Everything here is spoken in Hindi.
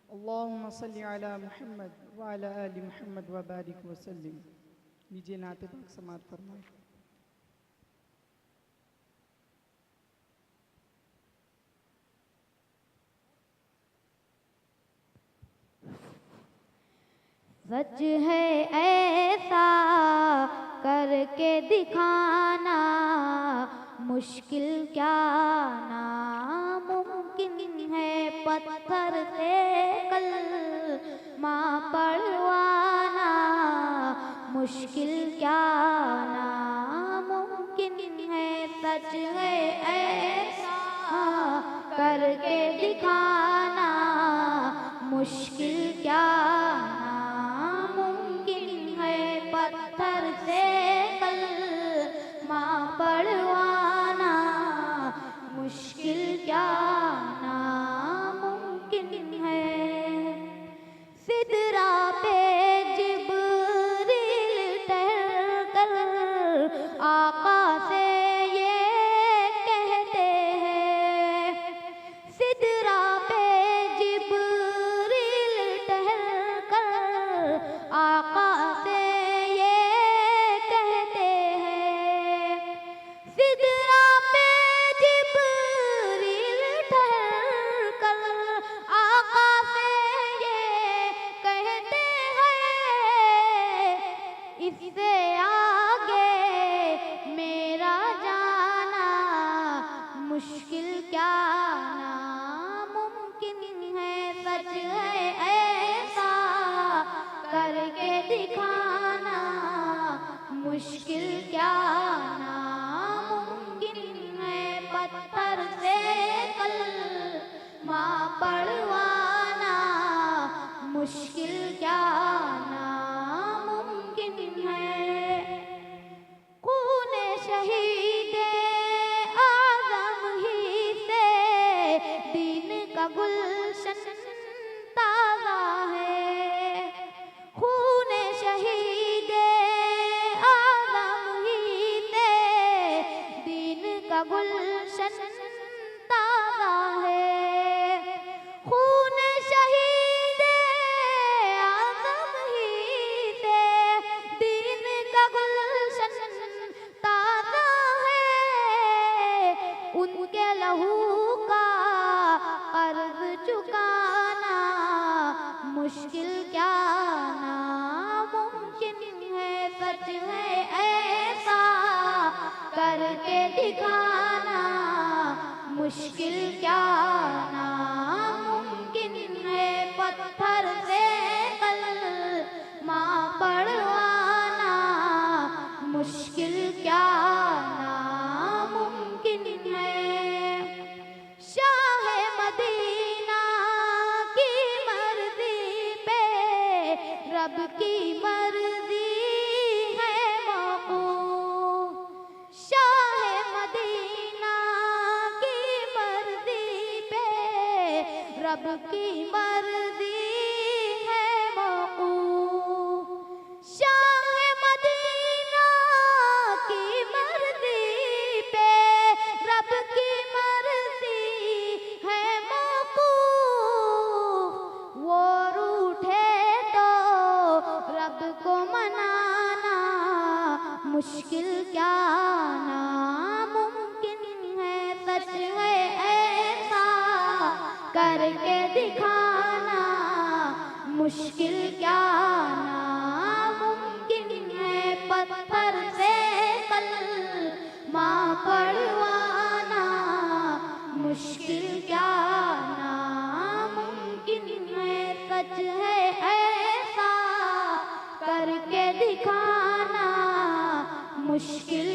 अल्लाहुम्मा सल्ली अला मुहम्मद व अला आलि मुहम्मद व बारिक वसल्लिम। लीजिए नाते पाक समात फरमाएं। सच है ऐसा करके दिखाना, मुश्किल क्या नामुमकिन है। पत्थर से कलमा पढ़वाना, मुश्किल क्या नामुमकिन है। सच है ऐसा करके दिखाना, मुश्किल क्या पत्थर से कलमा पढ़वाना, मुश्किल क्या नामुमकिन है। सिदरा पे जिब्रील ठहर कर आका से ये कहते हैं। सिदरा पे जिब्रील ठहर कर आका से इससे आगे मेरा जाना, मुश्किल क्या नामुमकिन है। सच है ऐसा करके दिखाना, मुश्किल क्या नामुमकिन है। पत्थर से कलमा पढ़वाना, मुश्किल क्या गुलशन ताज़ा है। खून शहीद आज़म ही से दीन का गुलशन ताज़ा है। खून शहीद आज़म ही से दीन का गुलशन ताज़ा है। उनके लहू का कर्ज चुकाना, मुश्किल क्या नामुमकिन है। सच है ऐसा करके दिखाना, मुश्किल क्या नामुमकिन है। पत्थर से कलमा पढ़वाना, मुश्किल क्या नामुमकिन है। रब की मर्जी है मौकूफ। शाह मदीना की मर्जी पे रब की मर्जी है मौकूफ। शाह मदीना की मर्जी पे रब की मर्जी है मौकूफ। वो रूठे रब को मनाना, मुश्किल क्या नामुमकिन है। सच है ऐसा करके दिखाना, मुश्किल क्या नामुमकिन है। पत्थर से कलमा पढ़वाना, मुश्किल क्या नामुमकिन है। सच है ऐसा करके दिखाना, मुश्किल